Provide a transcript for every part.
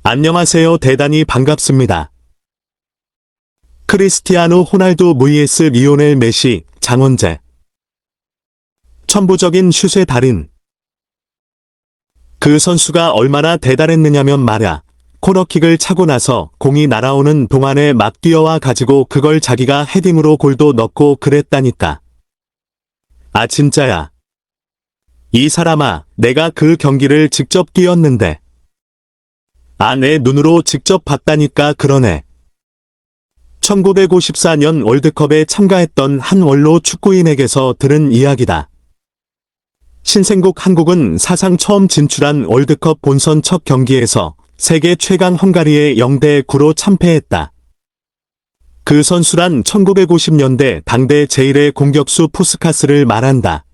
안녕하세요. 대단히 반갑습니다. 크리스티아누 호날두 vs 리오넬 메시, 장원재. 천부적인 슛의 달인. 그 선수가 얼마나 대단했느냐면 말야. 코너킥을 차고 나서 공이 날아오는 동안에 막 뛰어와 가지고 그걸 자기가 헤딩으로 골도 넣고 그랬다니까. 아 진짜야. 이 사람아, 내가 그 경기를 직접 뛰었는데. 아, 내 눈으로 직접 봤다니까. 그러네. 1954년 월드컵에 참가했던 한 원로 축구인에게서 들은 이야기다. 신생국 한국은 사상 처음 진출한 월드컵 본선 첫 경기에서 세계 최강 헝가리에 0대9로 참패했다. 그 선수란 1950년대 당대 제1의 공격수 푸스카스를 말한다.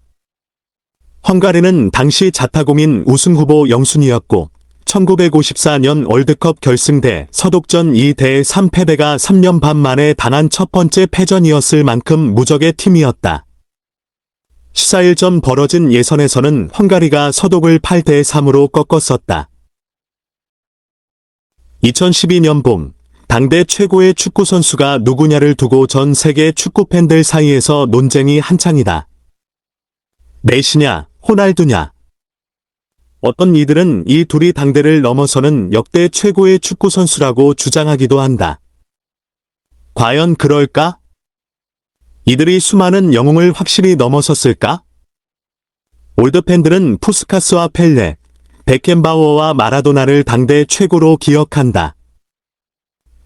헝가리는 당시 자타공인 우승후보 영순위였고 1954년 월드컵 결승대 서독전 2대3 패배가 3년 반 만에 당한 첫 번째 패전이었을 만큼 무적의 팀이었다. 14일 전 벌어진 예선에서는 헝가리가 서독을 8대3으로 꺾었었다. 2012년 봄, 당대 최고의 축구 선수가 누구냐를 두고 전 세계 축구 팬들 사이에서 논쟁이 한창이다. 메시냐, 호날두냐. 어떤 이들은 이 둘이 당대를 넘어서는 역대 최고의 축구 선수라고 주장하기도 한다. 과연 그럴까? 이들이 수많은 영웅을 확실히 넘어섰을까? 올드팬들은 푸스카스와 펠레, 베켄바워와 마라도나를 당대 최고로 기억한다.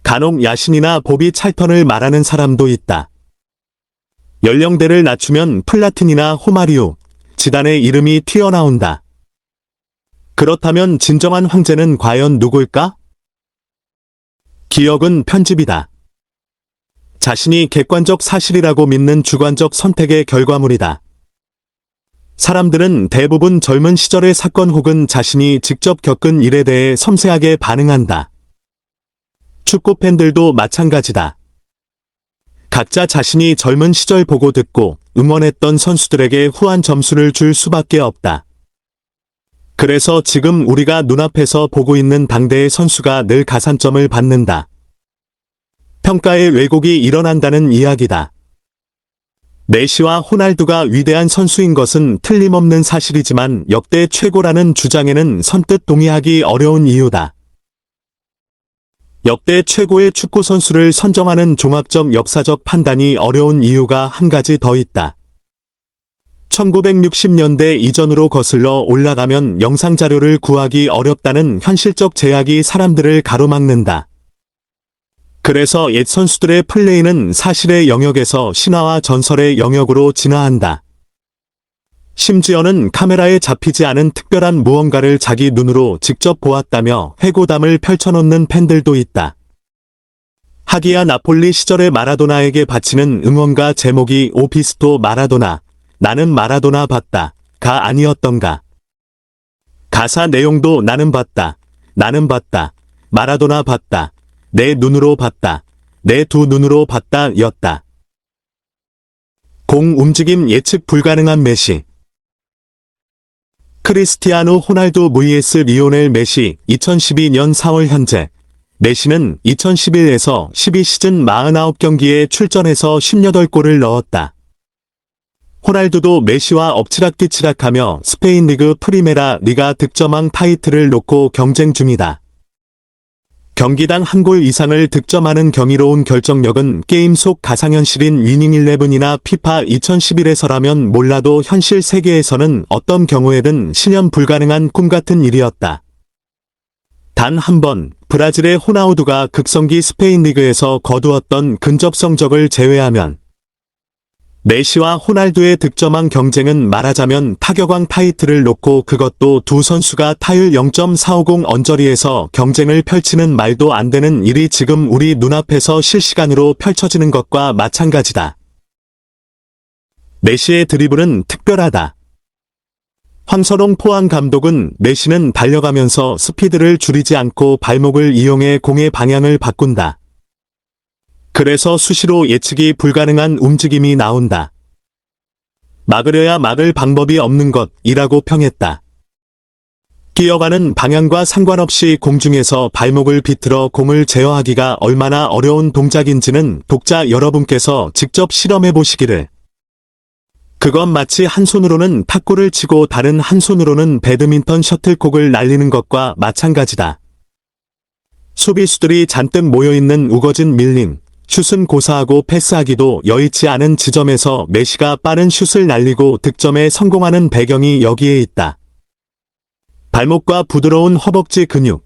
간혹 야신이나 보비 찰턴을 말하는 사람도 있다. 연령대를 낮추면 플라틴이나 호마리우, 지단의 이름이 튀어나온다. 그렇다면 진정한 황제는 과연 누굴까? 기억은 편집이다. 자신이 객관적 사실이라고 믿는 주관적 선택의 결과물이다. 사람들은 대부분 젊은 시절의 사건 혹은 자신이 직접 겪은 일에 대해 섬세하게 반응한다. 축구 팬들도 마찬가지다. 각자 자신이 젊은 시절 보고 듣고 응원했던 선수들에게 후한 점수를 줄 수밖에 없다. 그래서 지금 우리가 눈앞에서 보고 있는 당대의 선수가 늘 가산점을 받는다. 평가의 왜곡이 일어난다는 이야기다. 메시와 호날두가 위대한 선수인 것은 틀림없는 사실이지만 역대 최고라는 주장에는 선뜻 동의하기 어려운 이유다. 역대 최고의 축구 선수를 선정하는 종합적 역사적 판단이 어려운 이유가 한 가지 더 있다. 1960년대 이전으로 거슬러 올라가면 영상자료를 구하기 어렵다는 현실적 제약이 사람들을 가로막는다. 그래서 옛 선수들의 플레이는 사실의 영역에서 신화와 전설의 영역으로 진화한다. 심지어는 카메라에 잡히지 않은 특별한 무언가를 자기 눈으로 직접 보았다며 회고담을 펼쳐놓는 팬들도 있다. 하기야 나폴리 시절의 마라도나에게 바치는 응원가 제목이 오피스토 마라도나, 나는 마라도나 봤다가 아니었던가. 가사 내용도 나는 봤다, 나는 봤다, 마라도나 봤다, 내 눈으로 봤다, 내 두 눈으로 봤다 였다. 공 움직임 예측 불가능한 메시. 크리스티아누 호날두 vs 리오넬 메시. 2012년 4월 현재 메시는 2011에서 12시즌 49경기에 출전해서 18골을 넣었다. 호날두도 메시와 엎치락뒤치락하며 스페인 리그 프리메라 리가 득점왕 타이틀을 놓고 경쟁 중이다. 경기당 한 골 이상을 득점하는 경이로운 결정력은 게임 속 가상현실인 위닝 11이나 피파 2011에서라면 몰라도 현실 세계에서는 어떤 경우에든 실현 불가능한 꿈같은 일이었다. 단 한 번 브라질의 호나우두가 극성기 스페인 리그에서 거두었던 근접 성적을 제외하면 메시와 호날두의 득점왕 경쟁은 말하자면 타격왕 타이틀을 놓고 그것도 두 선수가 타율 0.450 언저리에서 경쟁을 펼치는 말도 안 되는 일이 지금 우리 눈앞에서 실시간으로 펼쳐지는 것과 마찬가지다. 메시의 드리블은 특별하다. 황선홍 포항 감독은 메시는 달려가면서 스피드를 줄이지 않고 발목을 이용해 공의 방향을 바꾼다. 그래서 수시로 예측이 불가능한 움직임이 나온다. 막으려야 막을 방법이 없는 것이라고 평했다. 뛰어가는 방향과 상관없이 공중에서 발목을 비틀어 공을 제어하기가 얼마나 어려운 동작인지는 독자 여러분께서 직접 실험해 보시기를. 그건 마치 한 손으로는 탁구를 치고 다른 한 손으로는 배드민턴 셔틀콕을 날리는 것과 마찬가지다. 수비수들이 잔뜩 모여있는 우거진 밀림, 슛은 고사하고 패스하기도 여의치 않은 지점에서 메시가 빠른 슛을 날리고 득점에 성공하는 배경이 여기에 있다. 발목과 부드러운 허벅지 근육,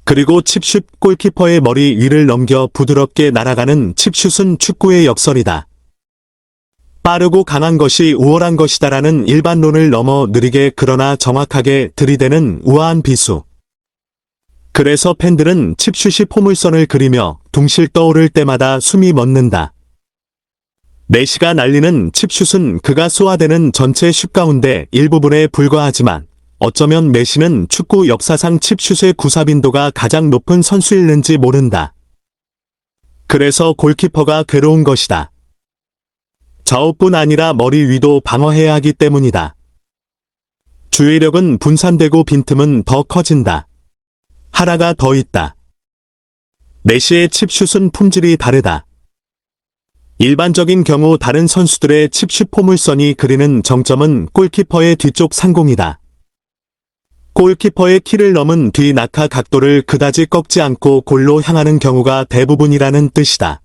그리고 칩슛, 골키퍼의 머리 위를 넘겨 부드럽게 날아가는 칩슛은 축구의 역설이다. 빠르고 강한 것이 우월한 것이다라는 일반론을 넘어 느리게 그러나 정확하게 들이대는 우아한 비수. 그래서 팬들은 칩슛이 포물선을 그리며 둥실 떠오를 때마다 숨이 멎는다. 메시가 날리는 칩슛은 그가 쏘아대는 전체 슛 가운데 일부분에 불과하지만 어쩌면 메시는 축구 역사상 칩슛의 구사 빈도가 가장 높은 선수일는지 모른다. 그래서 골키퍼가 괴로운 것이다. 좌우뿐 아니라 머리 위도 방어해야 하기 때문이다. 주의력은 분산되고 빈틈은 더 커진다. 하나가 더 있다. 메시의 칩슛은 품질이 다르다. 일반적인 경우 다른 선수들의 칩슛 포물선이 그리는 정점은 골키퍼의 뒤쪽 상공이다. 골키퍼의 키를 넘은 뒤 낙하 각도를 그다지 꺾지 않고 골로 향하는 경우가 대부분이라는 뜻이다.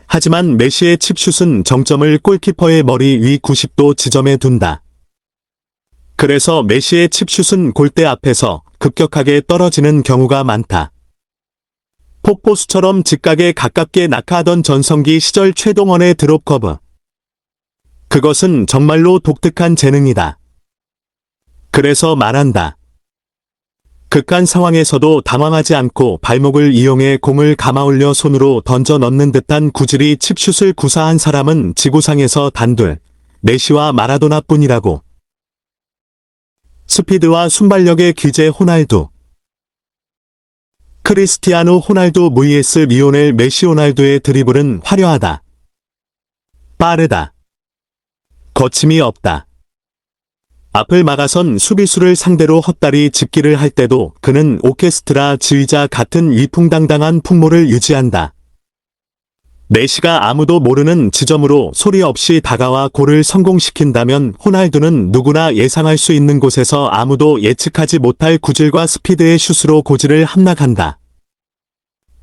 하지만 메시의 칩슛은 정점을 골키퍼의 머리 위 90도 지점에 둔다. 그래서 메시의 칩슛은 골대 앞에서 급격하게 떨어지는 경우가 많다. 폭포수처럼 직각에 가깝게 낙하하던 전성기 시절 최동원의 드롭 커브. 그것은 정말로 독특한 재능이다. 그래서 말한다. 극한 상황에서도 당황하지 않고 발목을 이용해 공을 감아올려 손으로 던져 넣는 듯한 구질이 칩슛을 구사한 사람은 지구상에서 단둘, 메시와 마라도나뿐이라고. 스피드와 순발력의 귀재 호날두. 크리스티아누 호날두 vs 리오넬 메시. 호날두의 드리블은 화려하다. 빠르다. 거침이 없다. 앞을 막아선 수비수를 상대로 헛다리 짚기를 할 때도 그는 오케스트라 지휘자 같은 위풍당당한 풍모를 유지한다. 메시가 아무도 모르는 지점으로 소리 없이 다가와 골을 성공시킨다면 호날두는 누구나 예상할 수 있는 곳에서 아무도 예측하지 못할 구질과 스피드의 슛으로 고지를 함락한다.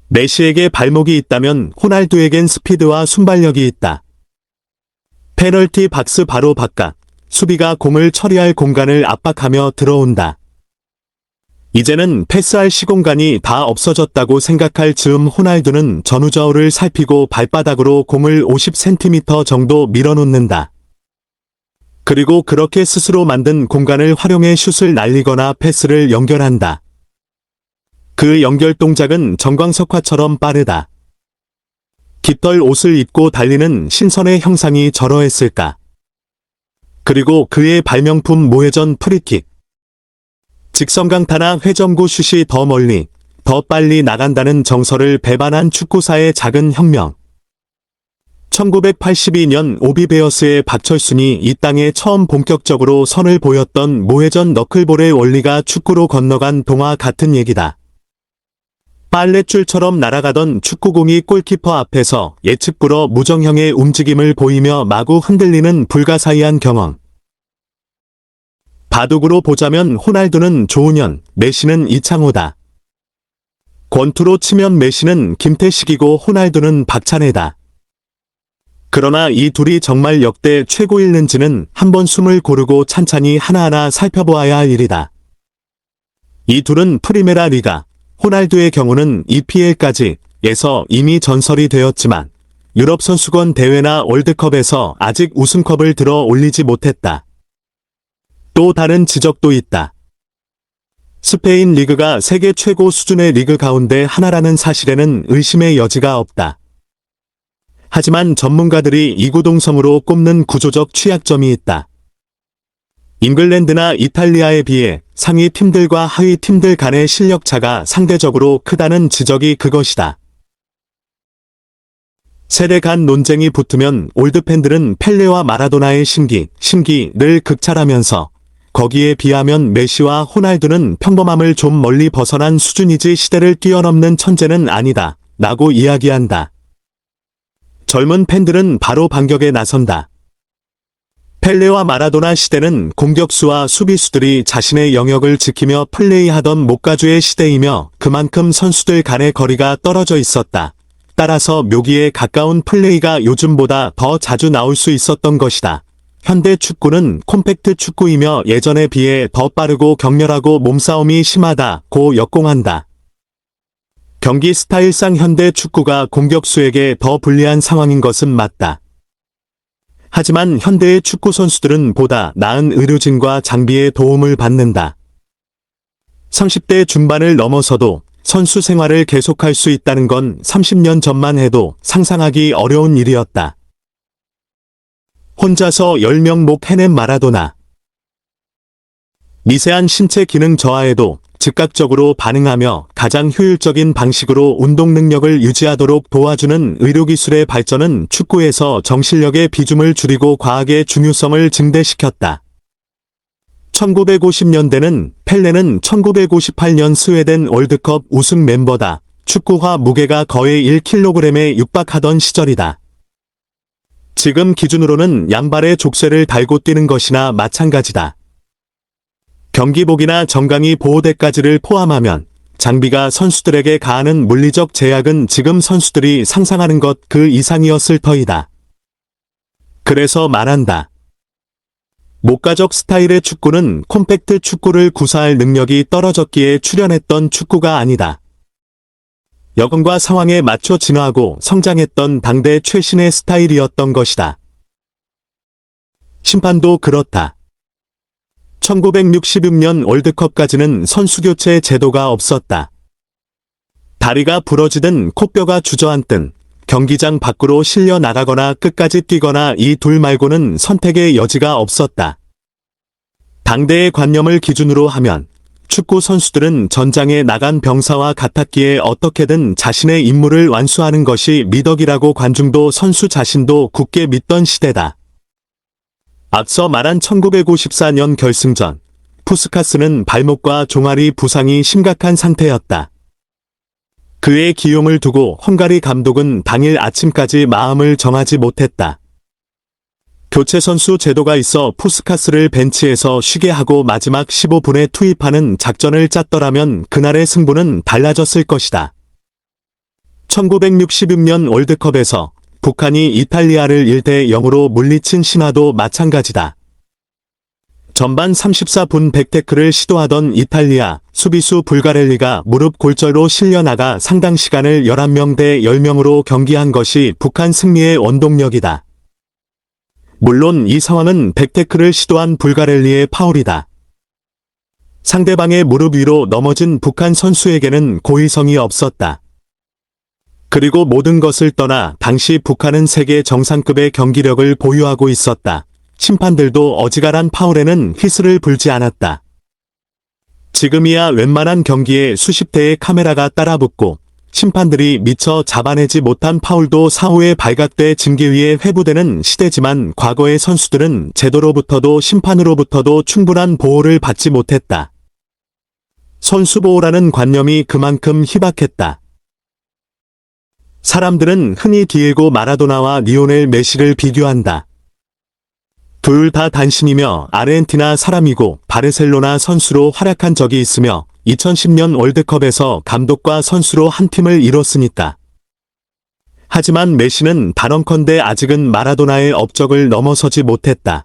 메시에게 발목이 있다면 호날두에겐 스피드와 순발력이 있다. 페널티 박스 바로 바깥. 수비가 공을 처리할 공간을 압박하며 들어온다. 이제는 패스할 시공간이 다 없어졌다고 생각할 즈음 호날두는 전우좌우를 살피고 발바닥으로 공을 50cm 정도 밀어놓는다. 그리고 그렇게 스스로 만든 공간을 활용해 슛을 날리거나 패스를 연결한다. 그 연결 동작은 정광석화처럼 빠르다. 깃털 옷을 입고 달리는 신선의 형상이 저러했을까. 그리고 그의 발명품 모회전 프리킥. 직선강타나 회전구 슛이 더 멀리, 더 빨리 나간다는 정설을 배반한 축구사의 작은 혁명. 1982년 오비베어스의 박철순이 이 땅에 처음 본격적으로 선을 보였던 모회전 너클볼의 원리가 축구로 건너간 동화 같은 얘기다. 빨랫줄처럼 날아가던 축구공이 골키퍼 앞에서 예측 불허 무정형의 움직임을 보이며 마구 흔들리는 불가사의한 경험. 바둑으로 보자면 호날두는 조은현, 메시는 이창호다. 권투로 치면 메시는 김태식이고 호날두는 박찬해다. 그러나 이 둘이 정말 역대 최고일는지는 한번 숨을 고르고 찬찬히 하나하나 살펴보아야 할 일이다. 이 둘은 프리메라 리가, 호날두의 경우는 EPL까지에서 이미 전설이 되었지만 유럽 선수권 대회나 월드컵에서 아직 우승컵을 들어 올리지 못했다. 또 다른 지적도 있다. 스페인 리그가 세계 최고 수준의 리그 가운데 하나라는 사실에는 의심의 여지가 없다. 하지만 전문가들이 이구동성으로 꼽는 구조적 취약점이 있다. 잉글랜드나 이탈리아에 비해 상위 팀들과 하위 팀들 간의 실력 차가 상대적으로 크다는 지적이 그것이다. 세대 간 논쟁이 붙으면 올드팬들은 펠레와 마라도나의 심기를 극찰하면서 거기에 비하면 메시와 호날두는 평범함을 좀 멀리 벗어난 수준이지 시대를 뛰어넘는 천재는 아니다. 라고 이야기한다. 젊은 팬들은 바로 반격에 나선다. 펠레와 마라도나 시대는 공격수와 수비수들이 자신의 영역을 지키며 플레이하던 목가주의 시대이며 그만큼 선수들 간의 거리가 떨어져 있었다. 따라서 묘기에 가까운 플레이가 요즘보다 더 자주 나올 수 있었던 것이다. 현대 축구는 콤팩트 축구이며 예전에 비해 더 빠르고 격렬하고 몸싸움이 심하다고 역공한다. 경기 스타일상 현대 축구가 공격수에게 더 불리한 상황인 것은 맞다. 하지만 현대의 축구 선수들은 보다 나은 의료진과 장비의 도움을 받는다. 30대 중반을 넘어서도 선수 생활을 계속할 수 있다는 건 30년 전만 해도 상상하기 어려운 일이었다. 혼자서 10명 목 해낸 마라도나. 미세한 신체 기능 저하에도 즉각적으로 반응하며 가장 효율적인 방식으로 운동 능력을 유지하도록 도와주는 의료기술의 발전은 축구에서 정신력의 비중을 줄이고 과학의 중요성을 증대시켰다. 1950년대는 펠레는 1958년 스웨덴 월드컵 우승 멤버다. 축구화 무게가 거의 1kg에 육박하던 시절이다. 지금 기준으로는 양발에 족쇄를 달고 뛰는 것이나 마찬가지다. 경기복이나 정강이 보호대까지를 포함하면 장비가 선수들에게 가하는 물리적 제약은 지금 선수들이 상상하는 것 그 이상이었을 터이다. 그래서 말한다. 목가적 스타일의 축구는 콤팩트 축구를 구사할 능력이 떨어졌기에 출현했던 축구가 아니다. 여건과 상황에 맞춰 진화하고 성장했던 당대 최신의 스타일이었던 것이다. 심판도 그렇다. 1966년 월드컵까지는 선수교체 제도가 없었다. 다리가 부러지든 코뼈가 주저앉든 경기장 밖으로 실려 나가거나 끝까지 뛰거나 이 둘 말고는 선택의 여지가 없었다. 당대의 관념을 기준으로 하면 축구 선수들은 전장에 나간 병사와 같았기에 어떻게든 자신의 임무를 완수하는 것이 미덕이라고 관중도 선수 자신도 굳게 믿던 시대다. 앞서 말한 1954년 결승전, 푸스카스는 발목과 종아리 부상이 심각한 상태였다. 그의 기용을 두고 헝가리 감독은 당일 아침까지 마음을 정하지 못했다. 교체 선수 제도가 있어 푸스카스를 벤치에서 쉬게 하고 마지막 15분에 투입하는 작전을 짰더라면 그날의 승부는 달라졌을 것이다. 1966년 월드컵에서 북한이 이탈리아를 1대0으로 물리친 신화도 마찬가지다. 전반 34분 백태클을 시도하던 이탈리아 수비수 불가렐리가 무릎 골절로 실려나가 상당 시간을 11명 대 10명으로 경기한 것이 북한 승리의 원동력이다. 물론 이 상황은 백태클을 시도한 불가렐리의 파울이다. 상대방의 무릎 위로 넘어진 북한 선수에게는 고의성이 없었다. 그리고 모든 것을 떠나 당시 북한은 세계 정상급의 경기력을 보유하고 있었다. 심판들도 어지간한 파울에는 휘슬을 불지 않았다. 지금이야 웬만한 경기에 수십 대의 카메라가 따라붙고 심판들이 미처 잡아내지 못한 파울도 사후에 발각돼 징계 위에 회부되는 시대지만 과거의 선수들은 제도로부터도 심판으로부터도 충분한 보호를 받지 못했다. 선수보호라는 관념이 그만큼 희박했다. 사람들은 흔히 디에고 마라도나와 리오넬 메시를 비교한다. 둘 다 단신이며 아르헨티나 사람이고 바르셀로나 선수로 활약한 적이 있으며 2010년 월드컵에서 감독과 선수로 한 팀을 이뤘으니까. 하지만 메시는 단언컨대 아직은 마라도나의 업적을 넘어서지 못했다.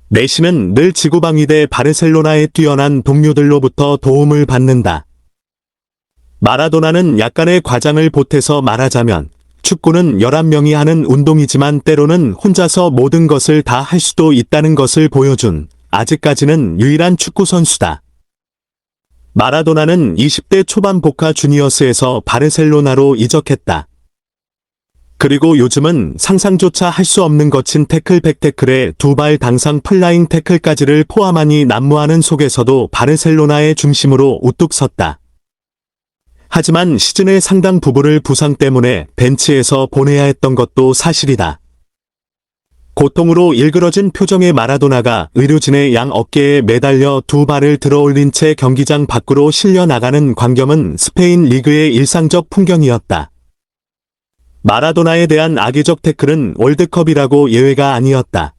메시는 늘 지구방위대 바르셀로나의 뛰어난 동료들로부터 도움을 받는다. 마라도나는 약간의 과장을 보태서 말하자면 축구는 11명이 하는 운동이지만 때로는 혼자서 모든 것을 다 할 수도 있다는 것을 보여준 아직까지는 유일한 축구 선수다. 마라도나는 20대 초반 보카 주니어스에서 바르셀로나로 이적했다. 그리고 요즘은 상상조차 할 수 없는 거친 태클 백태클에 두 발 당상 플라잉 태클까지를 포함하니 난무하는 속에서도 바르셀로나의 중심으로 우뚝 섰다. 하지만 시즌의 상당 부분을 부상 때문에 벤치에서 보내야 했던 것도 사실이다. 고통으로 일그러진 표정의 마라도나가 의료진의 양 어깨에 매달려 두 발을 들어올린 채 경기장 밖으로 실려 나가는 광경은 스페인 리그의 일상적 풍경이었다. 마라도나에 대한 악의적 태클은 월드컵이라고 예외가 아니었다.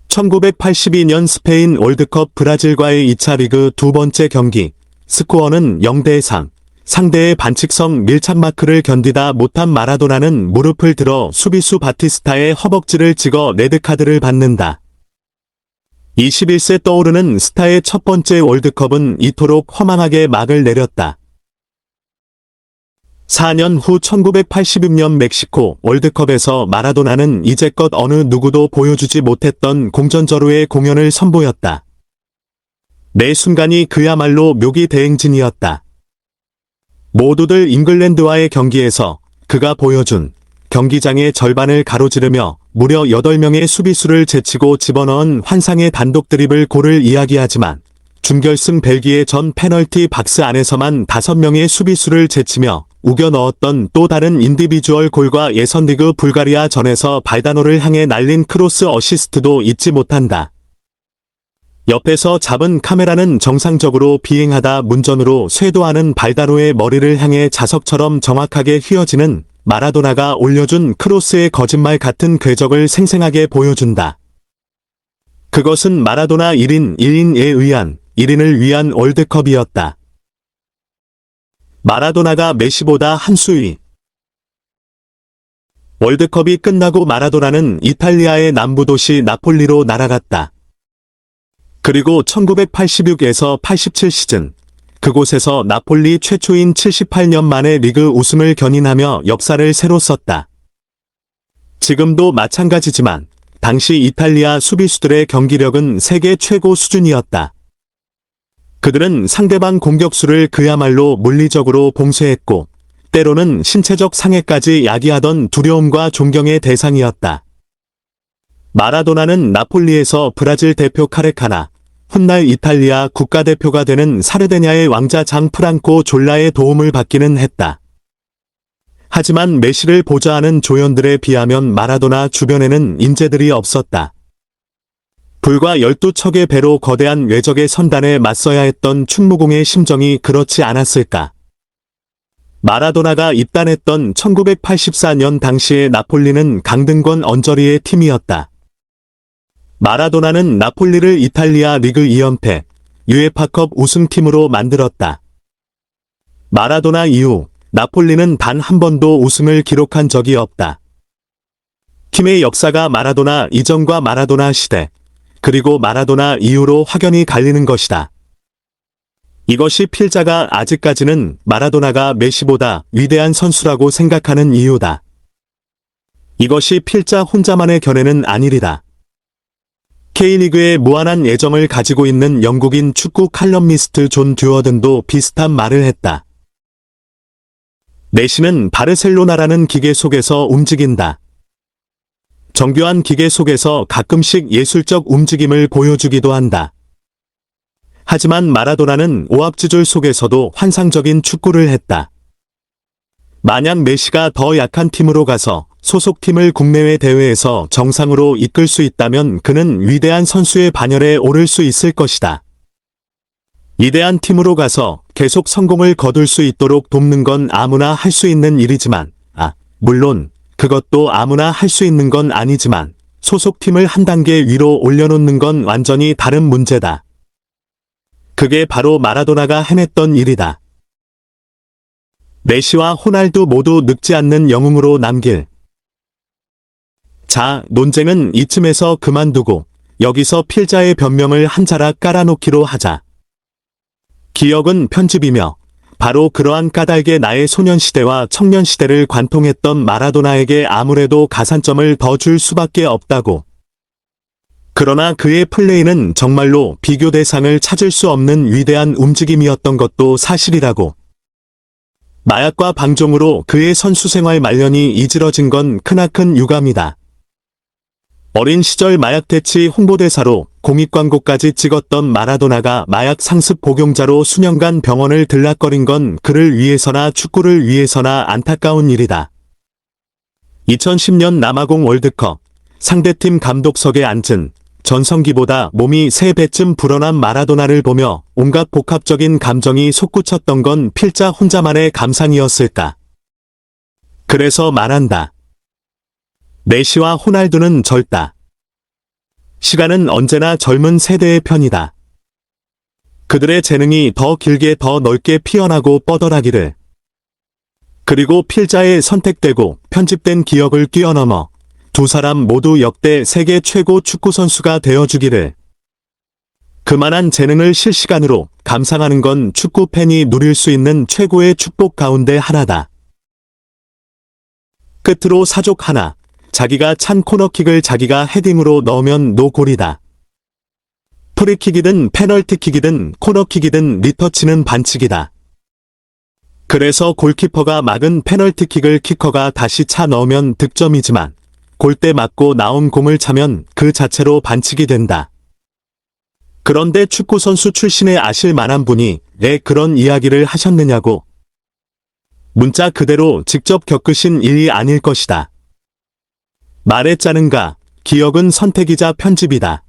1982년 스페인 월드컵 브라질과의 2차 리그 두 번째 경기, 스코어는 0대3. 상대의 반칙성 밀착 마크를 견디다 못한 마라도나는 무릎을 들어 수비수 바티스타의 허벅지를 찍어 레드카드를 받는다. 21세 떠오르는 스타의 첫 번째 월드컵은 이토록 허망하게 막을 내렸다. 4년 후 1986년 멕시코 월드컵에서 마라도나는 이제껏 어느 누구도 보여주지 못했던 공전저루의 공연을 선보였다. 매 순간이 그야말로 묘기대행진이었다. 모두들 잉글랜드와의 경기에서 그가 보여준 경기장의 절반을 가로지르며 무려 8명의 수비수를 제치고 집어넣은 환상의 단독 드리블 골을 이야기하지만 준결승 벨기에 전 페널티 박스 안에서만 5명의 수비수를 제치며 우겨 넣었던 또 다른 인디비주얼 골과 예선리그 불가리아 전에서 발다노를 향해 날린 크로스 어시스트도 잊지 못한다. 옆에서 잡은 카메라는 정상적으로 비행하다 문전으로 쇄도하는 발다노의 머리를 향해 자석처럼 정확하게 휘어지는 마라도나가 올려준 크로스의 거짓말 같은 궤적을 생생하게 보여준다. 그것은 마라도나 1인 1인에 의한 1인을 위한 월드컵이었다. 마라도나가 메시보다 한 수 위. 월드컵이 끝나고 마라도나는 이탈리아의 남부 도시 나폴리로 날아갔다. 그리고 1986에서 87 시즌, 그곳에서 나폴리 최초인 78년 만에 리그 우승을 견인하며 역사를 새로 썼다. 지금도 마찬가지지만 당시 이탈리아 수비수들의 경기력은 세계 최고 수준이었다. 그들은 상대방 공격수를 그야말로 물리적으로 봉쇄했고 때로는 신체적 상해까지 야기하던 두려움과 존경의 대상이었다. 마라도나는 나폴리에서 브라질 대표 카레카나, 훗날 이탈리아 국가대표가 되는 사르데냐의 왕자 장 프랑코 졸라의 도움을 받기는 했다. 하지만 메시를 보좌하는 조연들에 비하면 마라도나 주변에는 인재들이 없었다. 불과 12척의 배로 거대한 외적의 선단에 맞서야 했던 충무공의 심정이 그렇지 않았을까. 마라도나가 입단했던 1984년 당시의 나폴리는 강등권 언저리의 팀이었다. 마라도나는 나폴리를 이탈리아 리그 2연패, 유에파컵 우승팀으로 만들었다. 마라도나 이후 나폴리는 단 한 번도 우승을 기록한 적이 없다. 팀의 역사가 마라도나 이전과 마라도나 시대, 그리고 마라도나 이후로 확연히 갈리는 것이다. 이것이 필자가 아직까지는 마라도나가 메시보다 위대한 선수라고 생각하는 이유다. 이것이 필자 혼자만의 견해는 아니리다. K리그에 무한한 애정을 가지고 있는 영국인 축구 칼럼니스트 존 듀어든도 비슷한 말을 했다. 메시는 바르셀로나라는 기계 속에서 움직인다. 정교한 기계 속에서 가끔씩 예술적 움직임을 보여주기도 한다. 하지만 마라도나는 오합지졸 속에서도 환상적인 축구를 했다. 만약 메시가 더 약한 팀으로 가서 소속팀을 국내외 대회에서 정상으로 이끌 수 있다면 그는 위대한 선수의 반열에 오를 수 있을 것이다. 위대한 팀으로 가서 계속 성공을 거둘 수 있도록 돕는 건 아무나 할 수 있는 일이지만, 물론 그것도 아무나 할 수 있는 건 아니지만 소속팀을 한 단계 위로 올려놓는 건 완전히 다른 문제다. 그게 바로 마라도나가 해냈던 일이다. 메시와 호날두 모두 늙지 않는 영웅으로 남길. 자, 논쟁은 이쯤에서 그만두고 여기서 필자의 변명을 한 자락 깔아놓기로 하자. 기억은 편집이며 바로 그러한 까닭에 나의 소년시대와 청년시대를 관통했던 마라도나에게 아무래도 가산점을 더 줄 수밖에 없다고. 그러나 그의 플레이는 정말로 비교 대상을 찾을 수 없는 위대한 움직임이었던 것도 사실이라고. 마약과 방종으로 그의 선수 생활 말년이 이지러진 건 크나큰 유감이다. 어린 시절 마약 퇴치 홍보대사로 공익광고까지 찍었던 마라도나가 마약 상습 복용자로 수년간 병원을 들락거린 건 그를 위해서나 축구를 위해서나 안타까운 일이다. 2010년 남아공 월드컵, 상대팀 감독석에 앉은 전성기보다 몸이 3배쯤 불어난 마라도나를 보며 온갖 복합적인 감정이 솟구쳤던 건 필자 혼자만의 감상이었을까. 그래서 말한다. 메시와 호날두는 젊다. 시간은 언제나 젊은 세대의 편이다. 그들의 재능이 더 길게 더 넓게 피어나고 뻗어나기를. 그리고 필자의 선택되고 편집된 기억을 뛰어넘어 두 사람 모두 역대 세계 최고 축구선수가 되어주기를. 그만한 재능을 실시간으로 감상하는 건 축구팬이 누릴 수 있는 최고의 축복 가운데 하나다. 끝으로 사족 하나. 자기가 찬 코너킥을 자기가 헤딩으로 넣으면 노골이다. 프리킥이든 페널티킥이든 코너킥이든 리터치는 반칙이다. 그래서 골키퍼가 막은 페널티킥을 키커가 다시 차 넣으면 득점이지만 골대 맞고 나온 공을 차면 그 자체로 반칙이 된다. 그런데 축구선수 출신의 아실 만한 분이 왜 그런 이야기를 하셨느냐고. 문자 그대로 직접 겪으신 일이 아닐 것이다. 말에 짜는가, 기억은 선택이자 편집이다.